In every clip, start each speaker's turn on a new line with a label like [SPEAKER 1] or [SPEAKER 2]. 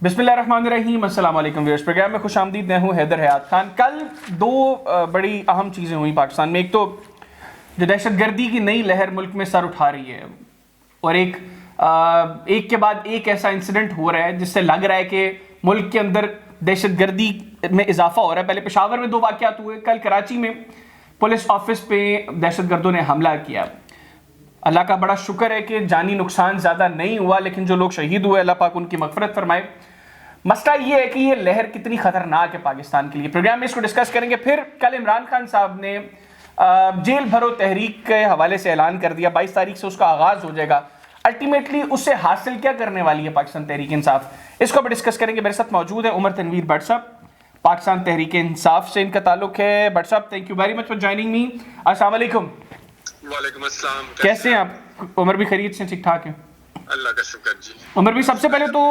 [SPEAKER 1] बिस्मिल्लाहिर्रहमानिर्रहीम, अस्सलाम वालेकुम व्यूअर्स। प्रोग्राम में खुशामदीद। मैं हूँ हैदर हयात खान। कल दो बड़ी अहम चीज़ें हुई पाकिस्तान में। एक तो जो दहशतगर्दी की नई लहर मुल्क में सर उठा रही है, और एक के बाद एक ऐसा इंसिडेंट हो रहा है जिससे लग रहा है कि मुल्क के अंदर दहशतगर्दी में इजाफा हो रहा है। पहले पेशावर में दो वाक़यात हुए, कल कराची में पुलिस ऑफिस पे दहशतगर्दों ने हमला किया। अल्लाह का बड़ा शुक्र है कि जानी नुकसान ज़्यादा नहीं हुआ, लेकिन जो लोग शहीद हुए अल्लाह पाक उनकी मग़फ़िरत फरमाए। मसला ये है कि ये लहर कितनी ख़तरनाक है पाकिस्तान के लिए। प्रोग्राम में इसको डिस्कस करेंगे। फिर कल इमरान खान साहब ने जेल भरो तहरीक के हवाले से ऐलान कर दिया, 22 तारीख से उसका आगाज़ हो जाएगा। अल्टीमेटली उससे हासिल क्या करने वाली है पाकिस्तान तहरीक इंसाफ, इसको भी डिस्कस करेंगे। मेरे साथ मौजूद है उमर तनवीर भट्ट साहब, पाकिस्तान तहरीक इंसाफ से इनका ताल्लुक है। भट्ट साहब, thank you very much for joining me. अस्सलाम वालेकुम।
[SPEAKER 2] वालेकुम अस्सलाम।
[SPEAKER 1] कैसे हैं आप? उमर भी खैरियत से, ठीक ठाक है?
[SPEAKER 2] अल्लाह का शुक्र जी।
[SPEAKER 1] उमर भी, सबसे पहले तो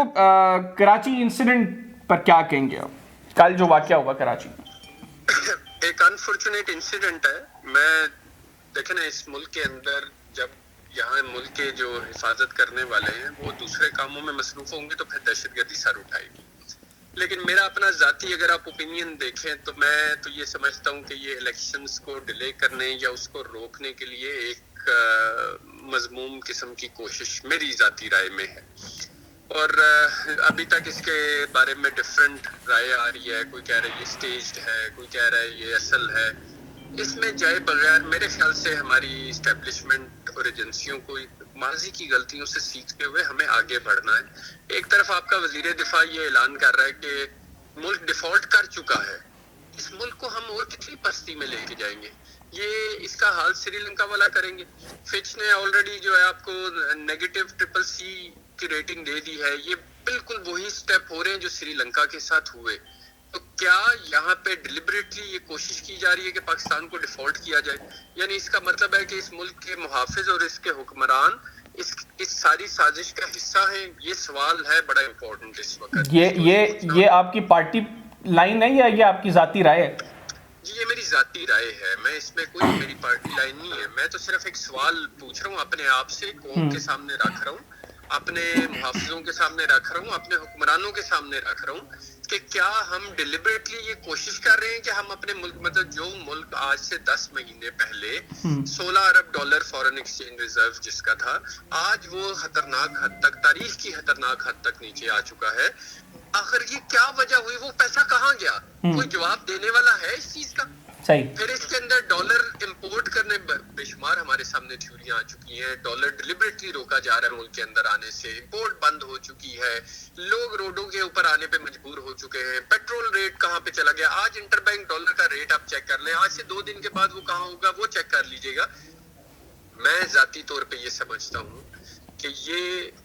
[SPEAKER 1] कराची इंसिडेंट पर क्या कहेंगे आप? कल जो वाकया हुआ कराची में,
[SPEAKER 2] एक अनफॉर्चुनेट इंसिडेंट है। मैं देखे ना, इस मुल्क के अंदर जब यहाँ मुल्क के जो हिफाजत करने वाले हैं वो दूसरे कामों में मसरूफ होंगे तो फिर दहशतगर्दी सर उठाएगी। लेकिन मेरा अपना जाती अगर आप ओपिनियन देखें तो मैं तो ये समझता हूँ कि ये इलेक्शंस को डिले करने या उसको रोकने के लिए एक मजमूम किस्म की कोशिश मेरी जाती राय में है। और अभी तक इसके बारे में डिफरेंट राय आ रही है। कोई कह रहा है ये स्टेज्ड है, कोई कह रहा है ये असल है। इसमें जाए बगैर मेरे ख्याल से हमारी इस्टेब्लिशमेंट और एजेंसियों को माजी की गलतियों से सीखते हुए हमें आगे बढ़ना है। एक तरफ आपका वजीर दिफा ये ऐलान कर रहा है कि मुल्क डिफॉल्ट कर चुका है, इस मुल्क को हम और कितनी पस्ती में लेके जाएंगे? ये इसका हाल श्रीलंका वाला करेंगे। फिच ने ऑलरेडी जो है आपको नेगेटिव CCC की रेटिंग दे दी है। ये बिल्कुल वही स्टेप हो रहे हैं जो श्रीलंका के साथ हुए। तो क्या यहाँ पे डिलिबरेटली ये कोशिश की जा रही है कि पाकिस्तान को डिफॉल्ट किया जाए? यानी इसका मतलब है कि इस मुल्क के मुहाफिज और इसके हुक्मरान इस सारी साजिश का हिस्सा है। ये सवाल है बड़ा इम्पोर्टेंट इस वक्त।
[SPEAKER 1] ये आपकी पार्टी लाइन है या ये आपकी जाती राय है?
[SPEAKER 2] जी, ये मेरी जाती राय है। मैं इसमें कोई मेरी पार्टी लाइन नहीं है। मैं तो सिर्फ एक सवाल पूछ रहा हूँ अपने आप से, कौम के सामने रख रहा हूँ, अपने मुहाफिजों के सामने रख रहा हूँ, अपने हुक्मरानों के सामने रख रहा हूँ कि क्या हम डिलिबरेटली ये कोशिश कर रहे हैं कि हम अपने मुल्क, मतलब जो मुल्क आज से 10 महीने पहले 16 अरब डॉलर फॉरेन एक्सचेंज रिजर्व जिसका था, आज वो खतरनाक हद तक, तारीख की खतरनाक हद तक नीचे आ चुका है। आखिर ये क्या वजह हुई? वो पैसा कहाँ गया? कोई जवाब देने वाला है इस चीज का?
[SPEAKER 1] सही।
[SPEAKER 2] फिर इसके अंदर डॉलर इंपोर्ट करने बेशुमार हमारे सामने थ्योरियां आ चुकी हैं। डॉलर डिलिबरेटली रोका जा रहा है मुल्क के अंदर आने से, इंपोर्ट बंद हो चुकी है, लोग रोडों के ऊपर आने पे मजबूर हो चुके हैं। पेट्रोल रेट कहाँ पे चला गया? आज इंटरबैंक डॉलर का रेट आप चेक कर लें, आज से 2 दिन के बाद वो कहाँ होगा वो चेक कर लीजिएगा। मैं जाती तौर पे ये समझता हूँ कि ये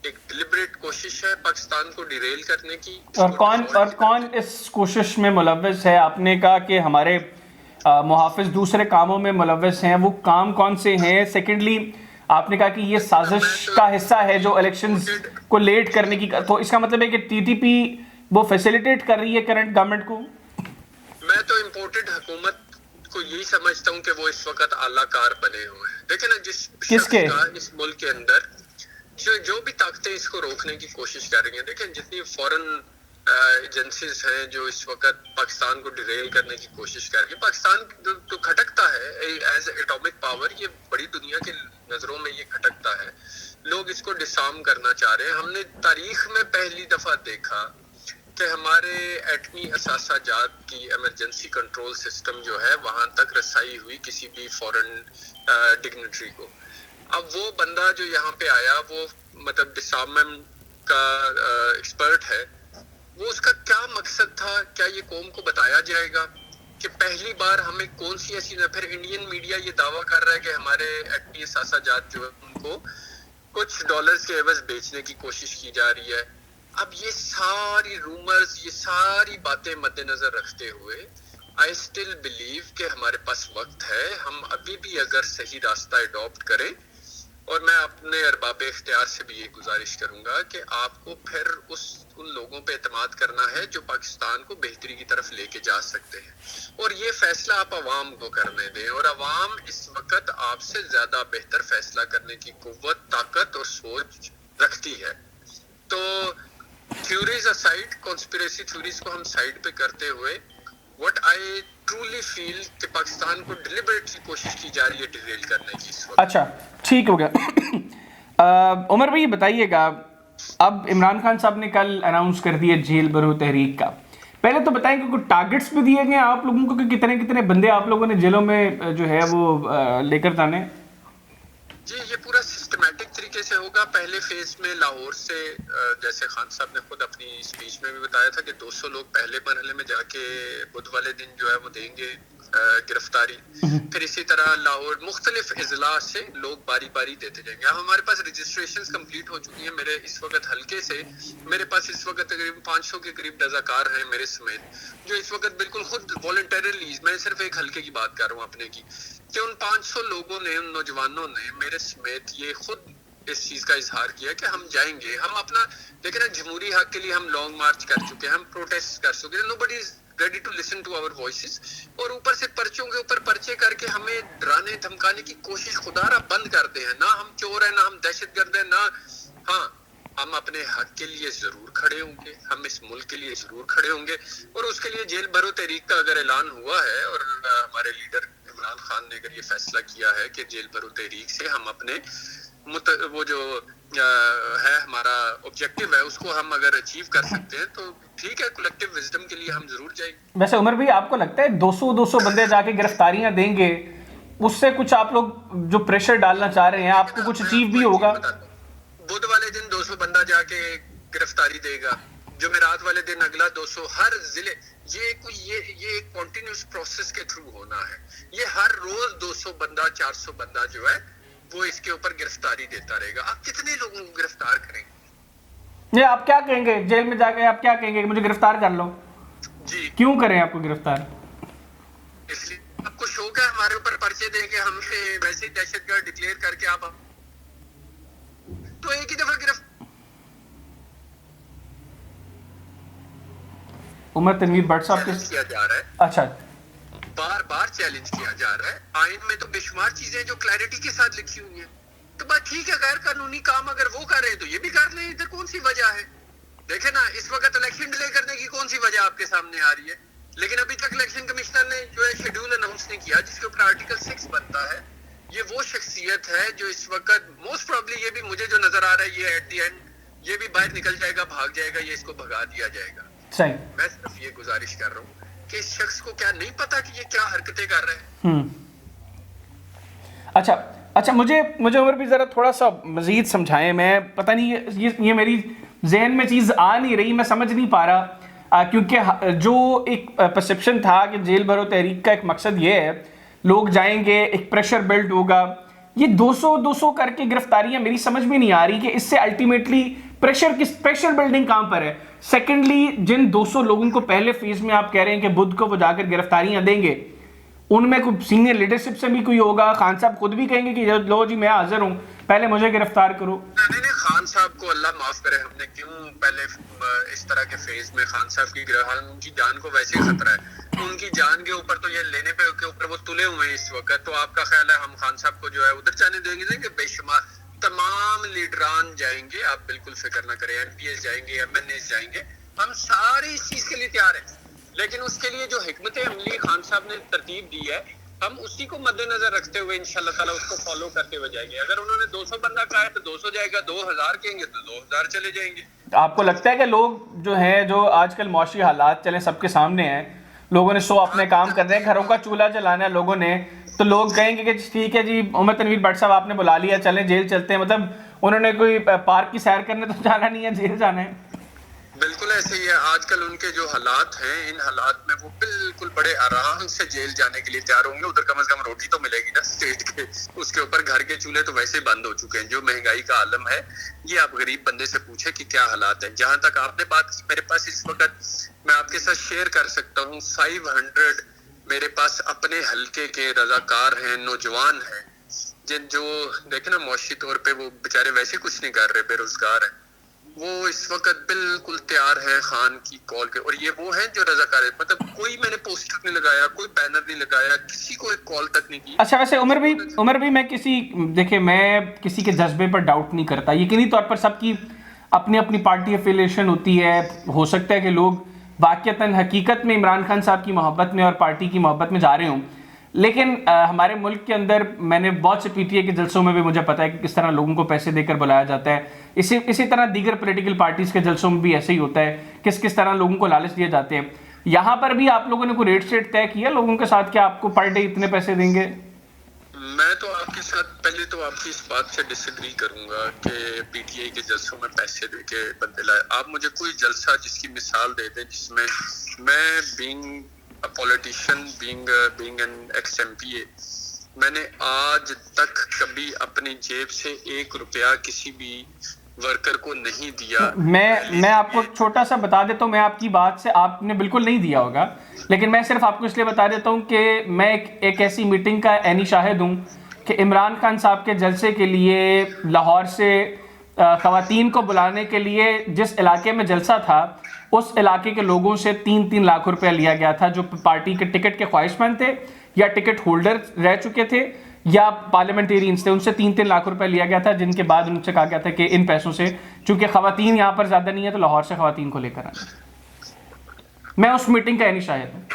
[SPEAKER 2] एक डिलिबरेट कोशिश है पाकिस्तान को डिरेल करने की।
[SPEAKER 1] और कौन इस कोशिश में मुलव्वस है? आपने कहा कि हमारे मुहाफिज दूसरे कामों में मुलव्वस हैं, वो काम कौन से हैं? सेकेंडली, आपने कहा कि ये साजिश का हिस्सा है जो इलेक्शंस को लेट करने की, तो इसका मतलब है कि TTP वो फैसिलिटेट कर रही है करंट गवर्नमेंट को?
[SPEAKER 2] मैं तो इम्पोर्टेड हुकूमत को यही समझता हूँ कि वो इस वक्त आलाकार बने हुए हैं। देखे ना, जिस
[SPEAKER 1] किसके
[SPEAKER 2] इस मुल्क के अंदर जो भी ताकतें इसको रोकने की कोशिश कर रही हैं, देखें जितनी फॉरेन एजेंसीज हैं जो इस वक्त पाकिस्तान को डिरेल करने की कोशिश कर रही है। पाकिस्तान तो खटकता है एज एटॉमिक पावर, ये बड़ी दुनिया के नजरों में ये खटकता है। लोग इसको डिसार्म करना चाह रहे हैं। हमने तारीख में पहली दफा देखा कि हमारे एटमी असासाजात की इमरजेंसी कंट्रोल सिस्टम जो है वहां तक रसाई हुई किसी भी फॉरेन डिग्निटरी को। अब वो बंदा जो यहाँ पे आया, वो मतलब डिसार्ममेंट का एक्सपर्ट है, वो उसका क्या मकसद था? क्या ये कौम को बताया जाएगा कि पहली बार हमें कौन सी ऐसी न? फिर इंडियन मीडिया ये दावा कर रहा है कि हमारे एटमी असासाजात जो है उनको कुछ डॉलर्स के एवज बेचने की कोशिश की जा रही है। अब ये सारी रूमर्स, ये सारी बातें मद्देनजर रखते हुए आई स्टिल बिलीव कि हमारे पास वक्त है। हम अभी भी अगर सही रास्ता अडॉप्ट करें, और मैं अपने अरबाब इख्तियार से भी ये गुजारिश करूंगा कि आपको फिर उन लोगों पे एतमाद करना है जो पाकिस्तान को बेहतरी की तरफ लेके जा सकते हैं, और ये फैसला आप अवाम को करने दें। और अवाम इस वक्त आपसे ज्यादा बेहतर फैसला करने की कुव्वत, ताकत और सोच रखती है। तो थ्योरीज असाइड, कॉन्स्पिरेसी थ्योरीज को हम साइड पे करते हुए, व्हाट आई ट्रूली फील कि पाकिस्तान को डिलिबरेटली कोशिश की जा रही है डिरेल करने की इस वक्त।
[SPEAKER 1] अच्छा, ठीक हो गया। उमर भाई बताइएगा, अब इमरान खान साहब ने कल अनाउंस कर दिया जेल भरो तहरीक का। पहले तो बताएं कि कुछ टारगेट्स भी दिए गए आप लोगों को कि कितने कितने बंदे आप लोगों ने जेलों में जो है वो लेकर जाने?
[SPEAKER 2] जी, ये पूरा सिस्टमैटिक तरीके से होगा। पहले फेज में लाहौर से, जैसे खान साहब ने खुद अपनी स्पीच में भी बताया था कि 200 लोग पहले मरहले में जाके बुध वाले दिन जो है वो देंगे गिरफ्तारी। फिर इसी तरह लाहौर मुख्तलिफ इजला से लोग बारी बारी देते जाएंगे। अब हमारे पास रजिस्ट्रेशंस कंप्लीट हो चुकी हैं। मेरे इस वक्त हल्के से मेरे पास इस वक्त तकरीबन 500 के करीब रजाकार हैं मेरे समेत, जो इस वक्त बिल्कुल खुद वॉलंटरली, मैं सिर्फ एक हल्के की बात कर रहा हूँ अपने की, कि उन 500 लोगों ने, उन नौजवानों ने मेरे समेत ये खुद इस चीज का इजहार किया कि हम जाएंगे। हम अपना देखें ना, जमहूरी हक के लिए हम लॉन्ग मार्च कर चुके हैं, हम प्रोटेस्ट कर चुके हैं, nobody is ready to listen to our voices. और ऊपर से पर्चों के ऊपर पर्चे करके हमें डराने धमकाने की कोशिश खुदारा बंद करते हैं। ना हम चोर हैं, ना हम दहशतगर्द हैं, ना, हाँ, हम अपने हक के लिए जरूर खड़े होंगे, हम इस मुल्क के लिए जरूर खड़े होंगे। और उसके लिए जेल भरो तहरीक का अगर ऐलान हुआ है और हमारे लीडर इमरान खान ने अगर ये फैसला किया है कि जेल भरो तहरीक से हम अपने वो जो है हमारा ऑब्जेक्टिव है उसको हम अगर अचीव कर सकते हैं तो ठीक है, कलेक्टिव विजडम के लिए हम जरूर जाएंगे।
[SPEAKER 1] वैसे उमर भाई, आपको लगता है 200 बंदे जाके गिरफ्तारियां देंगे, उससे कुछ आप लोग जो प्रेशर डालना चाह रहे हैं आपको कुछ अचीव भी होगा?
[SPEAKER 2] बुध वाले दिन 200 बंदा जाके गिरफ्तारी देगा, जुमेरात वाले दिन अगला 200, हर जिले, ये कॉन्टिन्यूस प्रोसेस के थ्रू होना है। ये हर रोज 200 बंदा 400 बंदा जो है वो इसके ऊपर गिरफ्तारी देता रहेगा। आप कितने लोगों को गिरफ्तार करेंगे?
[SPEAKER 1] ये आप क्या कहेंगे जेल में जाके, आप क्या कहेंगे कि मुझे गिरफ्तार कर लो? जी, क्यों करें आपको गिरफ्तार?
[SPEAKER 2] इसलिए आपको शौक है हमारे ऊपर पर्चे देके हमें वैसे ही दहशतगर्द डिक्लेयर करके आप तो एक ही दफा गिरफ्तार।
[SPEAKER 1] उमर तनवीर भट्ट साहब
[SPEAKER 2] किया जा रहा है,
[SPEAKER 1] अच्छा,
[SPEAKER 2] बार बार चैलेंज किया जा रहा है। आइन में तो बेशुमार चीजें जो क्लैरिटी के साथ लिखी हुई है, तो बात ठीक है, गैर कानूनी काम अगर वो कर रहे हैं तो ये भी कर लें, इधर कौन सी वजह है? देखे ना, इस वक्त इलेक्शन डिले करने की कौन सी वजह आपके सामने आ रही है? लेकिन अभी तक इलेक्शन कमिश्नर ने जो है शेड्यूल अनाउंस नहीं किया जिसके ऊपर आर्टिकल 6 बनता है। ये वो शख्सियत है जो इस वक्त मोस्ट प्रोबेबली, ये भी मुझे जो नजर आ रहा है, ये एट द एंड ये भी बाहर निकल जाएगा, भाग जाएगा, ये इसको भगा दिया जाएगा।
[SPEAKER 1] सही।
[SPEAKER 2] मैं सिर्फ ये गुजारिश कर रहा हूँ कि इस शख्स को क्या नहीं पता कि ये क्या हरकतें कर रहे हैं?
[SPEAKER 1] अच्छा, मुझे उमर भी जरा थोड़ा सा मजीद समझाएं। मैं पता नहीं, ये मेरी जहन में चीज़ आ नहीं रही, मैं समझ नहीं पा रहा, क्योंकि जो एक परसेप्शन था कि जेल भरो तहरीक का एक मकसद ये है, लोग जाएंगे, एक प्रेशर बिल्ड होगा। ये 200 करके गिरफ्तारियां मेरी समझ में नहीं आ रही कि इससे अल्टीमेटली प्रेशर बिल्डिंग कहां पर है। सेकेंडली, जिन 200 लोगों को पहले फेज में आप कह रहे हैं कि बुध को वो जाकर गिरफ्तारियां देंगे, उनमें कुछ सीनियर लीडरशिप से भी कोई होगा? खान साहब खुद भी कहेंगे कि लो जी मैं हाजिर हूं, पहले मुझे गिरफ्तार करो?
[SPEAKER 2] नहीं, खान साहब को अल्लाह माफ करे, हमने क्यों पहले इस तरह के फेज में खान साहब की उनकी जान को वैसे ही खतरा है, उनकी जान के ऊपर तो ये लेने पे के ऊपर वो तुले हुए हैं इस वक्त। तो आपका ख्याल है हम खान साहब को जो है उधर जाने देंगे? बेशुमार तमाम लीडरान जाएंगे, आप बिल्कुल फिक्र ना करें, एमपीएस जाएंगे, एमएनएस जाएंगे, हम सारे इस चीज के लिए तैयार हैं। लेकिन उसके लिए जो हिकमत अमली खान साहब ने तरतीब दी है, हम उसी को मद्देनजर रखते हुए इंशाल्लाह ताला उसको फॉलो करते हुए जाएंगे। अगर उन्होंने 200 बंदा कहा है तो 200 जाएगा, 2000 कहेंगे तो 2000 चले जाएंगे।
[SPEAKER 1] तो आपको लगता है कि लोग जो हैं, जो आजकल मौशी हालात चले सबके सामने हैं, लोगों ने अपने काम कर रहे हैं, घरों का चूल्हा जलाना है लोगों ने, तो लोग कहेंगे कि ठीक है जी उमर तनवीर भट्ट साहब आपने बुला लिया, चलें जेल चलते हैं। मतलब उन्होंने कोई पार्क की सैर करने तो जाना नहीं है, जेल जाना है।
[SPEAKER 2] बिल्कुल ऐसे ही है। आजकल उनके जो हालात हैं, इन हालात में वो बिल्कुल बड़े आराम से जेल जाने के लिए तैयार होंगे। उधर कम से कम रोटी तो मिलेगी ना स्टेट के, उसके ऊपर घर के चूल्हे तो वैसे बंद हो चुके हैं। जो महंगाई का आलम है, ये आप गरीब बंदे से पूछे कि क्या हालात है। जहां तक आपने बात, मेरे पास इस वक्त मैं आपके साथ शेयर कर सकता हूँ, 500 मेरे पास अपने हल्के के रजाकार हैं, नौजवान हैं, जिन जो देखे ना मौशी तौर पे वो बेचारे वैसे कुछ नहीं कर रहे, बेरोजगार हैं, वो इस वक्त बिल्कुल तैयार है खान की कॉल के। और ये वो हैं जो रजाकार है, मतलब कोई मैंने पोस्टर नहीं लगाया, कोई बैनर नहीं लगाया, किसी को एक कॉल तक नहीं की।
[SPEAKER 1] अच्छा, वैसे उमर भी मैं किसी के जज्बे पर डाउट नहीं करता। यकीनी तौर पर सबकी अपनी अपनी पार्टी एफिलिएशन होती है, हो सकता है कि लोग वाक़तन हकीकत में इमरान खान साहब की मोहब्बत में और पार्टी की मोहब्बत में जा रहे हों, लेकिन हमारे मुल्क के अंदर मैंने बहुत से पीटीआई के जलसों में भी मुझे पता है कि किस तरह लोगों को पैसे देकर बुलाया जाता है। इसी तरह दीगर पॉलिटिकल पार्टीज़ के जलसों में भी ऐसे ही होता है, किस तरह लोगों को लालच दिए जाते हैं। यहाँ पर भी आप लोगों ने कोई रेट तय किया लोगों के साथ कि आपको पर डे इतने पैसे देंगे?
[SPEAKER 2] मैं तो आपके साथ पहले तो आपकी इस बात से डिसएग्री करूंगा कि पीटीआई के जलसों में पैसे देके बंदे लाए। आप मुझे कोई जलसा जिसकी मिसाल दे दें जिसमें मैं being a politician, being an x MPa, मैंने आज तक कभी अपनी जेब से 1 रुपया किसी भी वर्कर को नहीं दिया।
[SPEAKER 1] मैं आपको छोटा सा बता देता हूँ, मैं आपकी बात से आपने बिल्कुल नहीं दिया होगा, लेकिन मैं सिर्फ आपको इसलिए बता देता हूँ कि मैं एक ऐसी मीटिंग का ऐनी शाहिद हूँ कि इमरान खान साहब के जलसे के लिए लाहौर से ख़वातीन को बुलाने के लिए जिस इलाके में जलसा था उस इलाके के लोगों से 3-3 लाख रुपया लिया गया था, जो पार्टी के टिकट के ख्वाहिशमंद थे या टिकट होल्डर रह चुके थे या पार्लियामेंटेरियंस थे। उनसे 3-3 लाख रुपया लिया गया था, जिनके बाद उनसे कहा गया था कि इन पैसों से, चूंकि ख़वातीन यहाँ पर ज़्यादा नहीं है, तो लाहौर से ख़वातीन को लेकर आए। मैं उस मीटिंग का ऐनी शाहिद हूँ।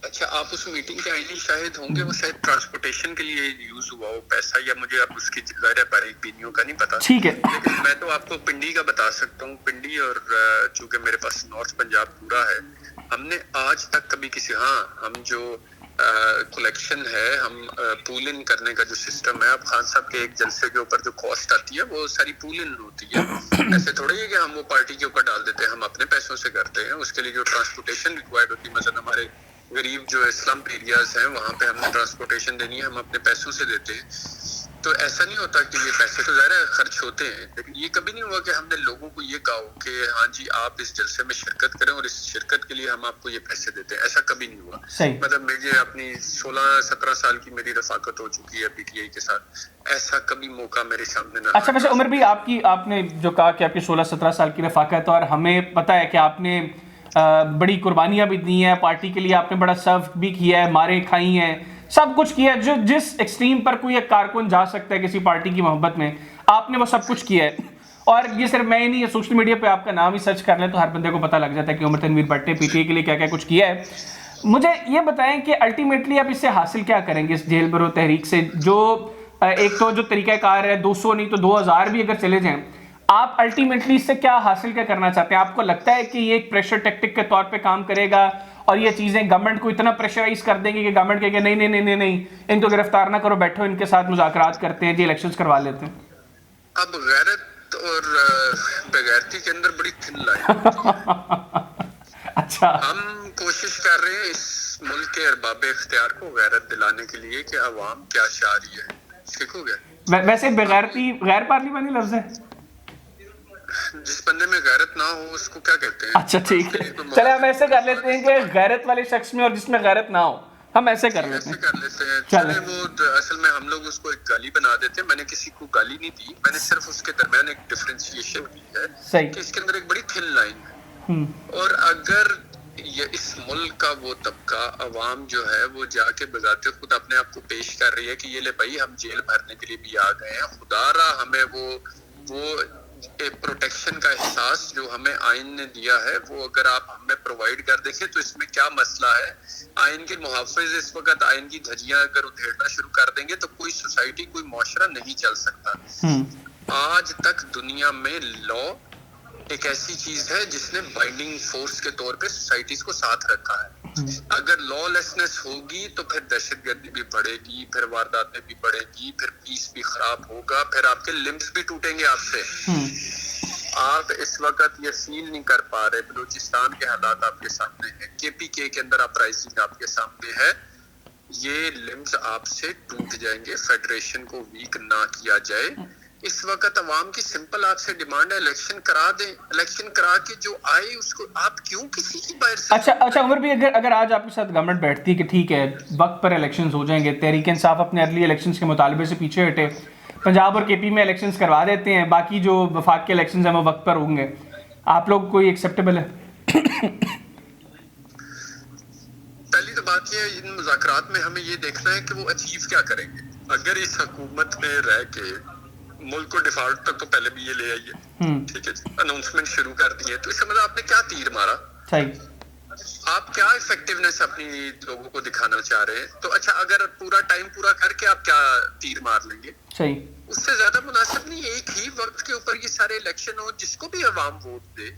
[SPEAKER 2] अच्छा, आप उस मीटिंग के आईनी शाहिद होंगे, वो शायद ट्रांसपोर्टेशन के लिए यूज हुआ हो पैसा, या मुझे अब उसकी बारीक बीनियों का नहीं पता।
[SPEAKER 1] ठीक है,
[SPEAKER 2] लेकिन मैं तो आपको पिंडी का बता सकता हूँ। पिंडी और चूंकि मेरे पास नॉर्थ पंजाब पूरा है, हमने आज तक कभी किसी, हम जो कलेक्शन है, हम पूल इन करने का जो सिस्टम है, अब खान साहब के एक जलसे के ऊपर जो कॉस्ट आती है वो सारी पूल इन होती है। ऐसे थोड़ी है कि हम वो पार्टी के ऊपर डाल देते हैं, हम अपने पैसों से करते हैं। उसके लिए जो ट्रांसपोर्टेशन रिक्वायर्ड होती है, मतलब हमारे गरीब जो स्लम एरियाज हैं वहाँ पे हमने ट्रांसपोर्टेशन देनी है, हम अपने पैसों से देते हैं। तो ऐसा नहीं होता कि ये पैसे तो ज़ाहिर है खर्च होते हैं, लेकिन ये कभी नहीं हुआ कि हमने लोगों को ये कहा कि हाँ जी आप इस जलसे में शिरकत करें और इस शिरकत के लिए हम आपको ये पैसे देते हैं। ऐसा कभी नहीं हुआ। मतलब मुझे अपनी 16-17 साल की मेरी रफाकत हो चुकी है पीटीआई के साथ, ऐसा कभी मौका मेरे सामने ना।
[SPEAKER 1] अच्छा, वैसे उमर भी आपने जो कहा कि आपकी 16-17 साल की रफाकत, और हमें पता है कि आपने बड़ी कुर्बानियां भी दी हैं पार्टी के लिए, आपने बड़ा सर्व भी किया है, मारें खाई हैं, सब कुछ किया है, जो जिस एक्सट्रीम पर कोई एक कारकुन जा सकता है किसी पार्टी की मोहब्बत में, आपने वो सब कुछ किया है। और ये सिर्फ मैं ही नहीं, सोशल मीडिया पे आपका नाम ही सर्च कर लें तो हर बंदे को पता लग जाता है कि उमर तनवीर भट्ट ने पीटीआई के लिए क्या क्या कुछ किया है। मुझे ये बताएं कि अल्टीमेटली आप इससे हासिल क्या करेंगे इस जेल भरो तहरीक से, जो एक तो जो तरीक़ाकार है 200 नहीं तो 2000 भी अगर चले जाएं, आप अल्टीमेटली इससे क्या हासिल क्या करना चाहते हैं? आपको लगता है कि ये एक प्रेशर टैक्टिक के तौर पे काम करेगा और ये चीज़ें गवर्नमेंट को इतना प्रेशराइज कर देंगे कि गवर्नमेंट कहेगी नहीं नहीं नहीं नहीं नहीं, इनको गिरफ्तार ना करो, बैठो इनके साथ मुज़ाकरात करते हैं जी, इलेक्शंस करवा लेते हैं?
[SPEAKER 2] अब गैरत और बेगैरती के अंदर बड़ी थिन लाइन
[SPEAKER 1] अच्छा,
[SPEAKER 2] हम कोशिश कर रहे हैं इस मुल्क के अरबाब इख्तियार को गैरत दिलाने के लिए कि अवाम क्या चाह रही है। ठीक हो गया?
[SPEAKER 1] वैसे बेगैरती गैर पार्लिमानी लफ्ज़ है।
[SPEAKER 2] जिस बंदे में गैरत ना हो उसको क्या कहते हैं?
[SPEAKER 1] अच्छा ठीक है, चले हम ऐसे कर लेते हैं कि गैरत वाले शख्स में और जिसमें गैरत ना हो, हम ऐसे कर लेते हैं।
[SPEAKER 2] चले वो असल में हम लोग उसको एक गाली बना देते हैं। मैंने किसी को गाली नहीं दी, मैंने सिर्फ उसके दरमियान एक डिफरेंशिएशन की है।
[SPEAKER 1] सही
[SPEAKER 2] कि इसके अंदर एक बड़ी थिन लाइन है, और अगर ये इस मुल्क का वो तबका अवाम जो है वो जाके बजाते खुद अपने आप को पेश कर रही है कि ये ले भाई हम जेल भरने के लिए भी आ गए हैं, खुदारा हमें वो प्रोटेक्शन का एहसास जो हमें आइन ने दिया है वो अगर आप हमें प्रोवाइड कर देंगे तो इसमें क्या मसला है। आइन के मुहाफिज इस वक्त आइन की धज्जियां अगर उधेड़ना शुरू कर देंगे तो कोई सोसाइटी, कोई मुआशरा नहीं चल सकता। आज तक दुनिया में लॉ एक ऐसी चीज है जिसने बाइंडिंग फोर्स के तौर पे सोसाइटीज को साथ रखा है। अगर लॉलेसनेस होगी तो फिर दहशतगर्दी भी बढ़ेगी, फिर वारदातें भी बढ़ेगी, फिर पीस भी खराब होगा, फिर आपके लिम्स भी टूटेंगे आपसे। आप इस वक्त ये फील नहीं कर पा रहे, बलूचिस्तान के हालात आपके सामने हैं, केपीके के अंदर अपराइजिंग आपके सामने है, ये लिम्स आपसे टूट जाएंगे फेडरेशन को वीक ना किया जाए। इस वक्त अवाम की सिंपल आपसे डिमांड है इलेक्शन करा दें, इलेक्शन करा के जो आए उसको आप क्यों किसी की बाहर से।
[SPEAKER 1] अच्छा उमर भी, अगर आज आपके साथ गवर्नमेंट बैठती है कि ठीक है वक्त पर इलेक्शंस हो जाएंगे, तहरीक इंसाफ अपने अर्ली इलेक्शंस के मुतालबे से पीछे हटे, पंजाब और केपी में इलेक्शंस करवा देते हैं, बाकी जो वफाक के इलेक्शंस हैं वो वक्त पर होंगे, आप लोग कोई एक्सेप्टेबल है?
[SPEAKER 2] पहली तो बात ये, इन मुज़ाकरात में हमें ये देखना है कि वो अचीव क्या करेंगे। अगर इस हुकूमत में रह के मुल्क को डिफॉल्ट तक तो पहले भी ये ले आई है, ठीक है जी, अनाउंसमेंट शुरू कर दी है, तो इसका मतलब आपने क्या तीर मारा,
[SPEAKER 1] सही,
[SPEAKER 2] आप क्या इफेक्टिवनेस अपनी लोगों को दिखाना चाह रहे हैं, तो अच्छा अगर पूरा टाइम पूरा करके आप क्या तीर मार लेंगे,
[SPEAKER 1] सही,
[SPEAKER 2] उससे ज्यादा मुनासिब नहीं एक ही वक्त के ऊपर ये सारे इलेक्शन हो, जिसको भी अवाम वोट दे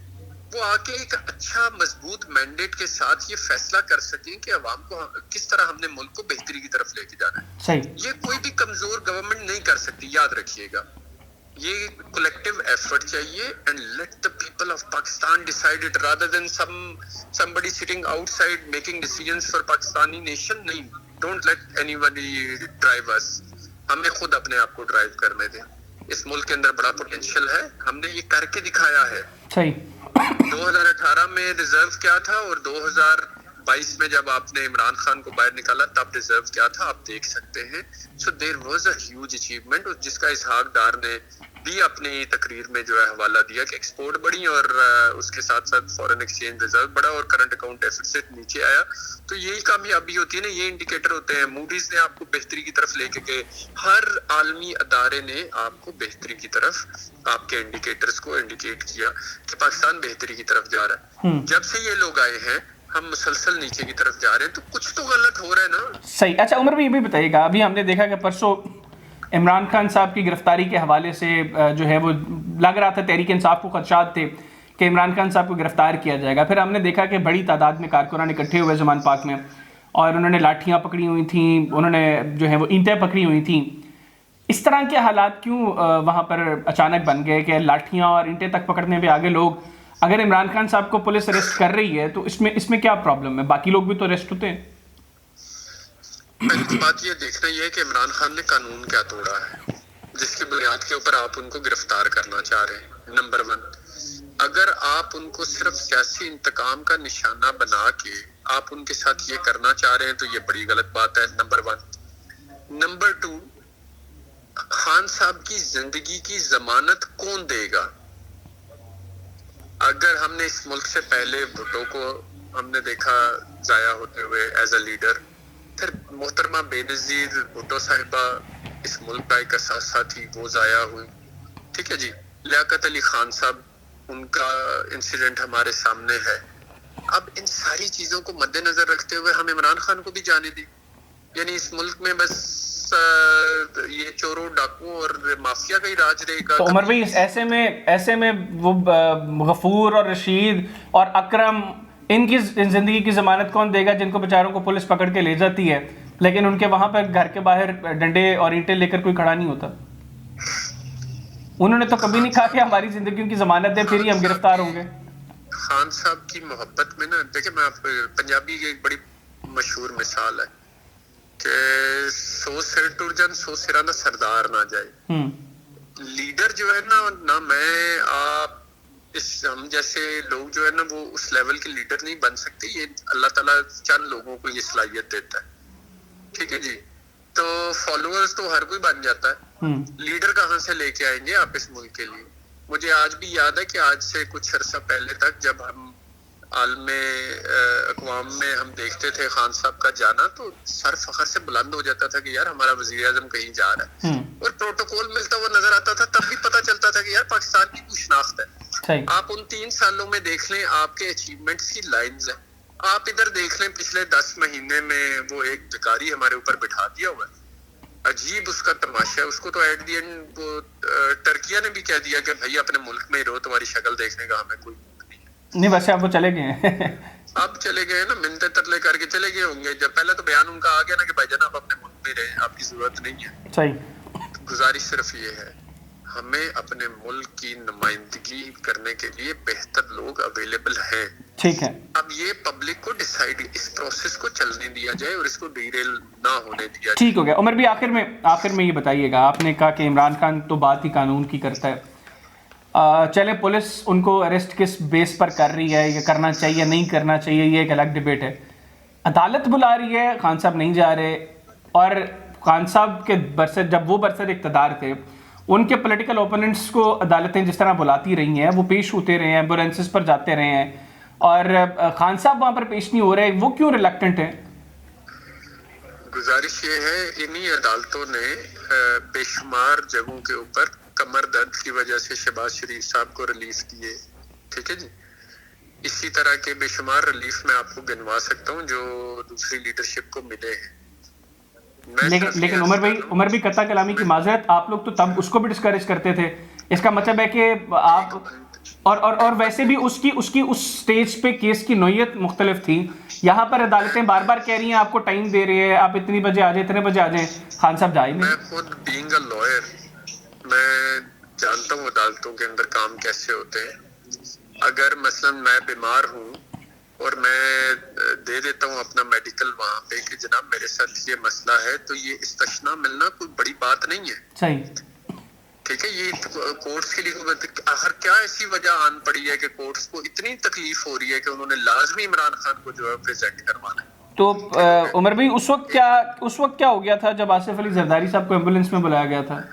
[SPEAKER 2] वो आके एक अच्छा मजबूत मैंडेट के साथ ये फैसला कर सकें कि अवाम को किस तरह हमने मुल्क को बेहतरी की तरफ लेके जाना है।
[SPEAKER 1] सही,
[SPEAKER 2] ये कोई भी कमजोर गवर्नमेंट नहीं कर सकती, याद रखिएगा, ये कलेक्टिव एफर्ट चाहिए, and let the people of Pakistan decide it rather than somebody sitting outside making decisions for Pakistani nation. नहीं, don't let anybody drive us, हमें खुद अपने आप को ड्राइव करने दें। इस मुल्क के अंदर बड़ा पोटेंशियल है, हमने ये करके दिखाया है।
[SPEAKER 1] सही,
[SPEAKER 2] 2018 में रिजर्व क्या था और 2022 में जब आपने इमरान खान को बाहर निकाला तब रिजर्व क्या था, आप देख सकते हैं। So there was a huge achievement, और जिसका इसहाक डार ने भी अपनी तकरीर में जो है हवाला दिया कि एक्सपोर्ट बढ़ी और उसके साथ साथ फॉरेन एक्सचेंज रिजर्व बढ़ा और करंट अकाउंट डेफिसिट नीचे आया। तो यही कामयाबी होती है ना, ये इंडिकेटर होते हैं। मूडीज ने आपको बेहतरी की तरफ लेके गए, हर आलमी अदारे ने आपको बेहतरी की तरफ आपके इंडिकेटर्स को इंडिकेट किया कि पाकिस्तान बेहतरी की तरफ जा रहा है। जब से ये लोग आए हैं हम मुसलसल नीचे की तरफ जा रहे हैं, तो कुछ तो गलत हो रहा है ना।
[SPEAKER 1] सही। अच्छा उमर भाई ये भी बताइएगा, अभी हमने देखा कि परसों इमरान खान साहब की गिरफ्तारी के हवाले से जो है वो लग रहा था तहरीक इंसाफ को खदशात थे कि इमरान खान साहब को गिरफ्तार किया जाएगा। फिर हमने देखा कि बड़ी तादाद में कारकुनान इकट्ठे हुए ज़मान पाक में और उन्होंने लाठियाँ पकड़ी हुई थी, उन्होंने जो है वो ईंटें पकड़ी हुई थी। इस तरह के हालात क्यों वहाँ पर अचानक बन गए कि लाठियाँ और ईंटें तक पकड़ने पे आगे लोग? अगर इमरान खान साहब को पुलिस अरेस्ट कर रही है तो इसमें क्या प्रॉब्लम है? बाकी लोग भी तो अरेस्ट होते हैं।
[SPEAKER 2] पहली बात ये देखना ये है कि इमरान खान ने कानून क्या तोड़ा है जिसकी बुनियाद के ऊपर आप उनको गिरफ्तार करना चाह रहे हैं। नंबर 1, अगर आप उनको सिर्फ सियासी इंतकाम का निशाना बना के आप उनके साथ ये करना चाह रहे हैं तो ये बड़ी गलत बात है, नंबर 1। नंबर 2, खान साहब की जिंदगी की जमानत कौन देगा? अगर हमने इस मुल्क से पहले भुट्टो को हमने देखा जाया होते हुए एज अ लीडर, फिर मोहतरमा बेनजीर भुट्टो साहिबा इस मुल्क का एक असासा थी, वो जाया हुई, ठीक है जी। लियाकत अली खान साहब, उनका इंसिडेंट हमारे सामने है। अब इन सारी चीजों को मद्देनजर रखते हुए हम इमरान खान को भी जाने दें? यानी इस मुल्क में बस ये चोरों डाकुओं और माफिया का ही राज रहेगा?
[SPEAKER 1] तो उमर भाई ऐसे में वो गफूर और रशीद और अकरम इनकी जिंदगी की जमानत कौन देगा, जिनको बेचारों को पुलिस पकड़ के ले जाती है लेकिन उनके वहां पर घर के बाहर डंडे और ईंटें लेकर कोई खड़ा नहीं होता? उन्होंने तो कभी नहीं कहा कि हमारी जिंदगी की जमानत दे फिर ही हम गिरफ्तार होंगे।
[SPEAKER 2] खान साहब की मोहब्बत में ना, देखिए मैं आप पंजाबी की एक बड़ी मशहूर मिसाल है कि 100 सिर टुर जान 100 सिरा ना सरदार ना जाए। लीडर जो है ना मैं आप हम जैसे लोग जो है ना वो उस लेवल के लीडर नहीं बन सकते। ये अल्लाह ताला चंद लोगों को ये सलाहियत देता है, ठीक है जी। तो फॉलोअर्स तो हर कोई बन जाता है, लीडर कहाँ से लेके आएंगे आप इस मुल्क के लिए? मुझे आज भी याद है कि आज से कुछ अर्सा पहले तक जब हम आलमे अक़वाम में हम देखते थे खान साहब का जाना तो सर फखर से बुलंद हो जाता था कि यार हमारा वज़ीर आज़म कहीं जा रहा है, और प्रोटोकॉल मिलता हुआ नजर आता था। तब भी पता चलता था कि यार पाकिस्तान की कुछ शनाख्त है। आप उन 3 सालों में देख लें आपके अचीवमेंट्स की लाइन्स है। आप इधर देख लें पिछले 10 महीने में वो एक भिखारी हमारे ऊपर बिठा दिया हुआ है, अजीब उसका तमाशा है। उसको तो एट दी एंड वो टर्किया ने भी कह दिया कि भाई अपने मुल्क में ही रहो, तुम्हारी शक्ल देखने का हमें कोई
[SPEAKER 1] नहीं। वैसे अब वो चले गए हैं
[SPEAKER 2] अब चले गए ना, मिन्नतें तरले करके चले गए होंगे। जब पहले तो बयान उनका आ गया ना कि भाईजान आप अपने मुल्क में रहे, आपकी जरूरत नहीं है।
[SPEAKER 1] सही।
[SPEAKER 2] गुजारिश सिर्फ ये है हमें अपने मुल्क की नुमाइंदगी करने के लिए बेहतर लोग अवेलेबल हैं,
[SPEAKER 1] ठीक है। अब
[SPEAKER 2] ये पब्लिक को डिसाइड इस प्रोसेस को चलने दिया जाए और इसको डिरेल ना होने दिया जाए।
[SPEAKER 1] ठीक हो गया। उमर भी आखिर में ये बताइएगा, आपने कहा कि इमरान खान तो बात ही कानून की करता है। चले पुलिस उनको अरेस्ट किस बेस पर कर रही है, ये करना चाहिए नहीं करना चाहिए, ये एक अलग डिबेट है। अदालत बुला रही है, खान साहब नहीं जा रहे, और खान साहब के बरसर जब वो बरसर इक़्तिदार थे उनके पॉलिटिकल ओपोनेंट्स को अदालतें जिस तरह बुलाती रही हैं, वो पेश होते रहे हैं, एम्बुलेंसेस पर जाते रहे हैं, और खान साहब वहाँ पर पेश नहीं हो रहे, वो क्यों रिलक्टेंट हैं?
[SPEAKER 2] गुजारिश ये है इन्हीं अदालतों ने बेशुमार जगहों के ऊपर कमर दर्द की वजह से शहबाज शरीफ साहब को रिलीफ किए, ठीक है जी। इसी तरह के बेशुमार रिलीफ मैं आपको गिनवा सकता हूँ जो दूसरी लीडरशिप को मिले हैं।
[SPEAKER 1] लेकिन उमर भाई कत्ता कलामी की माजरत, आप लोग तो तब उसको भी डिस्करेज करते थे। इसका मतलब है कि आप और वैसे भी उसकी उस स्टेज पे केस की नोयत मुख्तलिफ थी। यहाँ पर अदालतें बार बार कह रही हैं आपको टाइम दे रही है, आप इतनी बजे आ जाए, इतने बजे आ जाए। खान साहब जाए नहीं।
[SPEAKER 2] मैं खुद बीइंग अ लॉयर मैं जानता हूँ अदालतों के अंदर काम कैसे होते हैं। अगर मसलन मैं बीमार हूँ और मैं दे देता हूँ अपना मेडिकल वहां पे कि जनाब मेरे साथ ये मसला है, तो ये इस्तशना मिलना कोई बड़ी बात नहीं है।
[SPEAKER 1] सही,
[SPEAKER 2] ठीक है। ये कोर्ट्स के लिए आखिर क्या ऐसी वजह आन पड़ी है कि कोर्ट्स को इतनी तकलीफ हो रही है कि उन्होंने लाजमी इमरान खान को जो है प्रेजेंट करवाना है।
[SPEAKER 1] तो उमर भाई उस वक्त क्या हो गया था जब आसिफ अली जरदारी साहब को एम्बुलेंस में बुलाया गया था?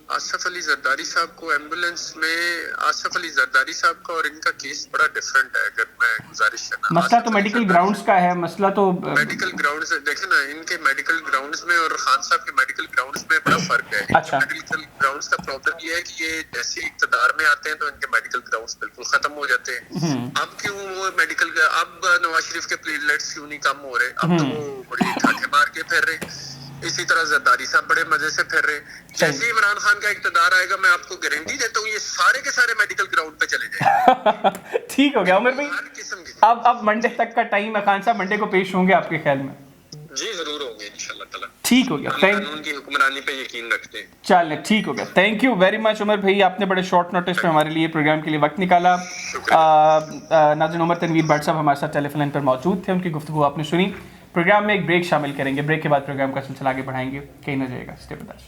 [SPEAKER 2] आसिफ अली जरदारी साहब को एम्बुलेंस में, आसिफ अली जरदारी साहब का और इनका केस बड़ा डिफरेंट है। अगर मैं गुजारिश करना,
[SPEAKER 1] मसला तो मेडिकल ग्राउंड्स का है, मसला तो
[SPEAKER 2] मेडिकल ग्राउंड्स देखें ना, इनके मेडिकल ग्राउंड्स में और खान साहब के मेडिकल ग्राउंड्स में बड़ा फर्क है।
[SPEAKER 1] अच्छा।
[SPEAKER 2] मेडिकल ग्राउंड्स का प्रॉब्लम ये है कि ये जैसे इक़्तिदार में आते हैं तो इनके मेडिकल ग्राउंड्स बिल्कुल खत्म हो जाते हैं। अब क्यों वो मेडिकल, अब नवाज शरीफ के प्लेटलेट्स क्यों नहीं कम हो रहे? अब तो वो बड़ी ठाठे मार के फिर रहे। इसी तरह जरदारी साहब बड़े मजे से फिर रहे। जैसे इमरान खान का इक़्तिदार आएगा, मैं आपको गारंटी देता हूँ ये सारे के सारे मेडिकल ग्राउंड पे चले जाएंगे।
[SPEAKER 1] ठीक हो गया उमर भाई।
[SPEAKER 2] हर किस्म की
[SPEAKER 1] अब मंडे तक का टाइम है। खान साहब मंडे को पेश होंगे आपके ख्याल में?
[SPEAKER 2] जी जरूर होंगे इंशाल्लाह ताला।
[SPEAKER 1] ठीक हो गया।
[SPEAKER 2] कानून की हुक्मरानी पे यकीन रखते हैं।
[SPEAKER 1] चल ठीक हो गया। Thank you very much Umar भाई, आपने बड़े शॉर्ट नोटिस पे हमारे लिए प्रोग्राम के लिए वक्त निकाला। नाज़रीन, उमर तनवीर भट्ट साहब हमारे साथ टेलीफोन लाइन पर मौजूद थे, उनकी गुफ्तगू आपने सुनी। प्रोग्राम में एक ब्रेक शामिल करेंगे, ब्रेक के बाद प्रोग्राम का सिलसिला आगे बढ़ाएंगे। कहीं ना जाएगा, स्टे विद अस।